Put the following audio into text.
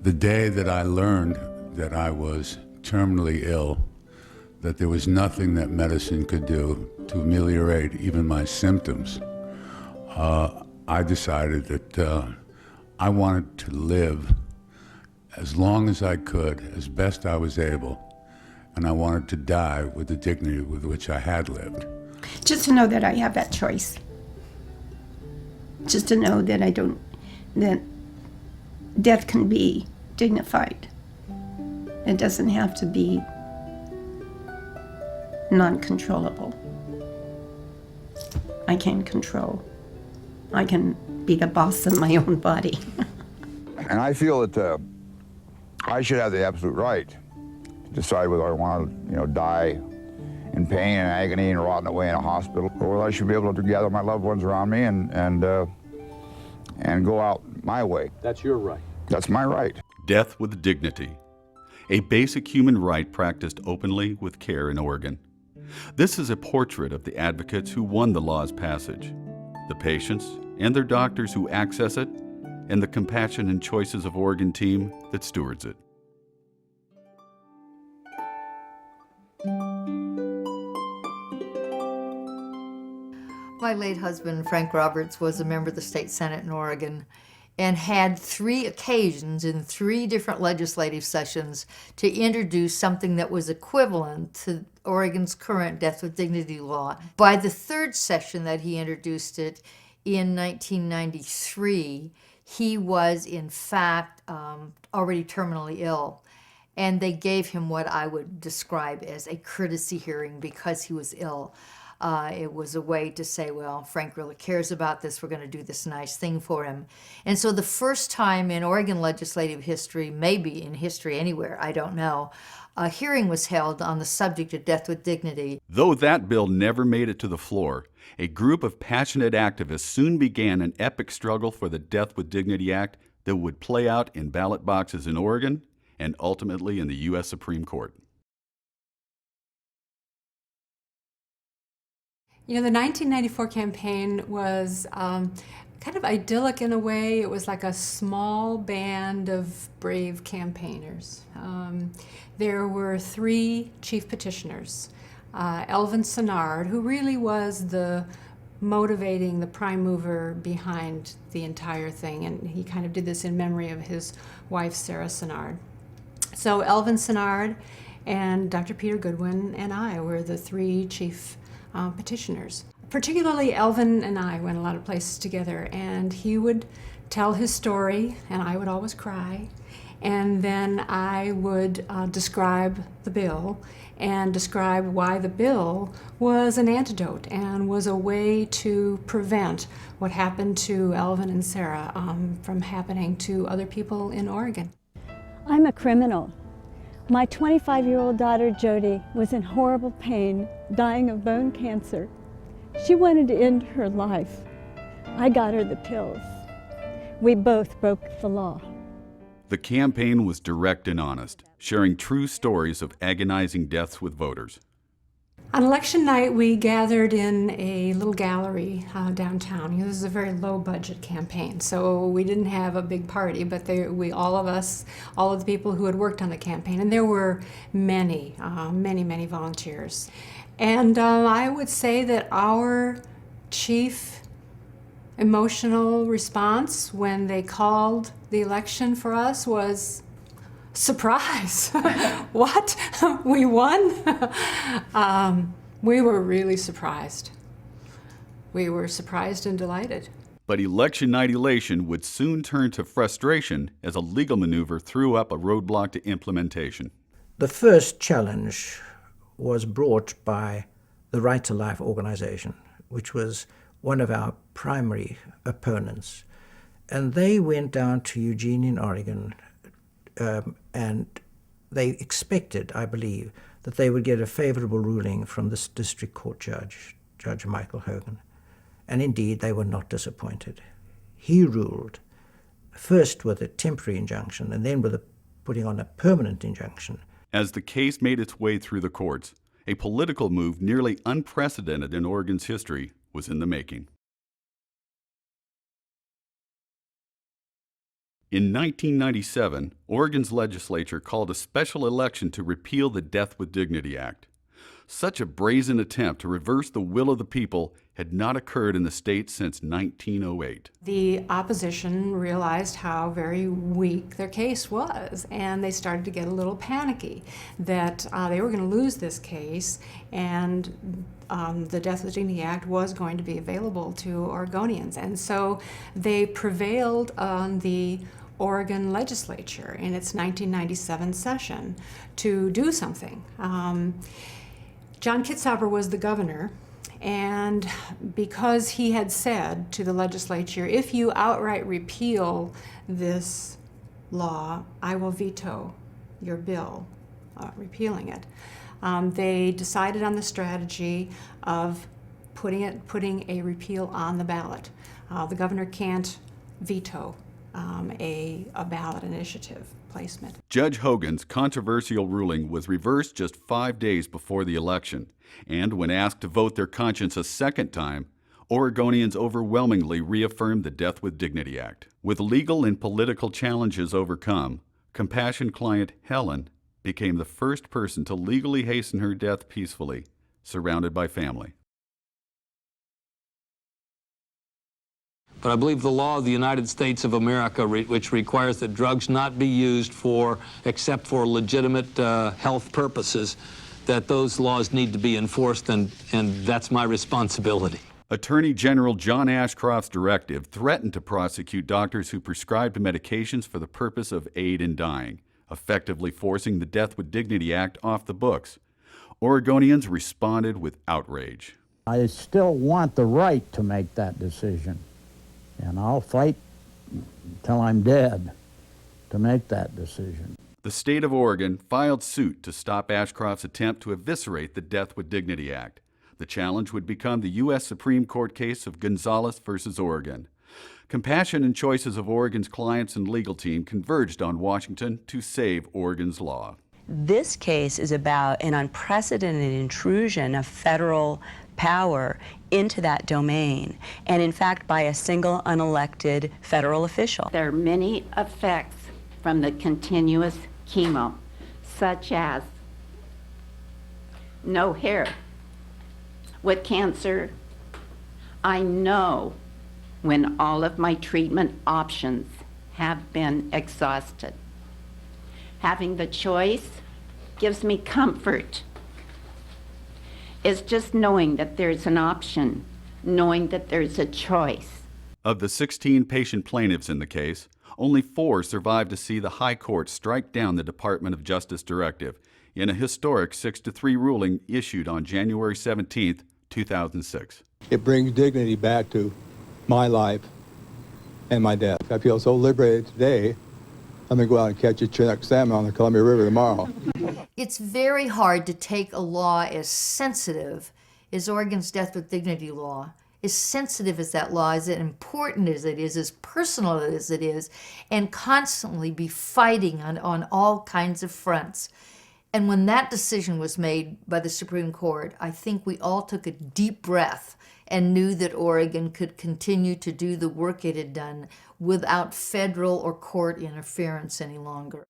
The day that I learned that I was terminally ill, that there was nothing that medicine could do to ameliorate even my symptoms, I decided that I wanted to live as long as I could, as best I was able, and I wanted to die with the dignity with which I had lived. Just to know that I have that choice. Just to know that that death can be dignified. It doesn't have to be non-controllable. I can control. I can be the boss of my own body. And I feel that I should have the absolute right to decide whether I want to, die in pain and agony and rotting away in a hospital, or whether I should be able to gather my loved ones around me and go out my way. That's your right. That's my right. Death with dignity, a basic human right practiced openly with care in Oregon. This is a portrait of the advocates who won the law's passage, the patients and their doctors who access it, and the compassion and choices of Oregon team that stewards it. My late husband, Frank Roberts, was a member of the state Senate in Oregon and had 3 occasions in 3 different legislative sessions to introduce something that was equivalent to Oregon's current death with dignity law. By the 3rd session that he introduced it in 1993, he was in fact already terminally ill. And they gave him what I would describe as a courtesy hearing because he was ill. It was a way to say, well, Frank really cares about this. We're going to do this nice thing for him. And so the first time in Oregon legislative history, maybe in history anywhere, I don't know, a hearing was held on the subject of death with dignity. Though that bill never made it to the floor, a group of passionate activists soon began an epic struggle for the Death with Dignity Act that would play out in ballot boxes in Oregon and ultimately in the U.S. Supreme Court. The 1994 campaign was kind of idyllic in a way. It was like a small band of brave campaigners. There were 3 chief petitioners. Elvin Senard, who really was the prime mover behind the entire thing, and he kind of did this in memory of his wife, Sarah Senard. So Elvin Senard and Dr. Peter Goodwin and I were the 3 chief petitioners. Particularly Elvin and I went a lot of places together, and he would tell his story and I would always cry, and then I would describe the bill and describe why the bill was an antidote and was a way to prevent what happened to Elvin and Sarah from happening to other people in Oregon. I'm a criminal. My 25-year-old daughter, Jody, was in horrible pain, dying of bone cancer. She wanted to end her life. I got her the pills. We both broke the law. The campaign was direct and honest, sharing true stories of agonizing deaths with voters. On election night, we gathered in a little gallery downtown. This is a very low-budget campaign, so we didn't have a big party, but all of the people who had worked on the campaign, and there were many volunteers. And I would say that our chief emotional response when they called the election for us was surprise. What? We won? We were really surprised. We were surprised and delighted. But election night elation would soon turn to frustration as a legal maneuver threw up a roadblock to implementation. The first challenge was brought by the Right to Life organization, which was one of our primary opponents. And they went down to Eugene in Oregon, and they expected, I believe, that they would get a favorable ruling from this district court judge, Judge Michael Hogan. And indeed, they were not disappointed. He ruled first with a temporary injunction and then with putting on a permanent injunction. As the case made its way through the courts, a political move nearly unprecedented in Oregon's history was in the making. In 1997, Oregon's legislature called a special election to repeal the Death with Dignity Act. Such a brazen attempt to reverse the will of the people had not occurred in the state since 1908. The opposition realized how very weak their case was, and they started to get a little panicky that they were going to lose this case, and the Death with Dignity Act was going to be available to Oregonians. And so they prevailed on the Oregon legislature in its 1997 session to do something. John Kitzhaber was the governor, and because he had said to the legislature, if you outright repeal this law, I will veto your bill repealing it. They decided on the strategy of putting a repeal on the ballot. The governor can't veto a ballot initiative placement. Judge Hogan's controversial ruling was reversed just 5 days before the election, and when asked to vote their conscience a second time, Oregonians overwhelmingly reaffirmed the Death with Dignity Act. With legal and political challenges overcome, Compassion client Helen became the first person to legally hasten her death peacefully, surrounded by family. But I believe the law of the United States of America, which requires that drugs not be used except for legitimate health purposes, that those laws need to be enforced, and that's my responsibility. Attorney General John Ashcroft's directive threatened to prosecute doctors who prescribed medications for the purpose of aid in dying, effectively forcing the Death with Dignity Act off the books. Oregonians responded with outrage. I still want the right to make that decision. And I'll fight till I'm dead to make that decision. The state of Oregon filed suit to stop Ashcroft's attempt to eviscerate the Death with Dignity Act. The challenge would become the U.S. Supreme Court case of Gonzalez versus Oregon. Compassion and choices of Oregon's clients and legal team converged on Washington to save Oregon's law. This case is about an unprecedented intrusion of federal power into that domain, and in fact by a single unelected federal official. There are many effects from the continuous chemo, such as no hair. With cancer, I know when all of my treatment options have been exhausted. Having the choice gives me comfort. It's just knowing that there's an option, knowing that there's a choice. Of the 16 patient plaintiffs in the case, only 4 survived to see the High Court strike down the Department of Justice directive in a historic 6-3 ruling issued on January 17, 2006. It brings dignity back to my life and my death. I feel so liberated today. I'm going to go out and catch a Chinook salmon on the Columbia River tomorrow. It's very hard to take a law as sensitive as Oregon's Death with Dignity law, as sensitive as that law is, as important as it is, as personal as it is, and constantly be fighting on all kinds of fronts. And when that decision was made by the Supreme Court, I think we all took a deep breath and knew that Oregon could continue to do the work it had done without federal or court interference any longer.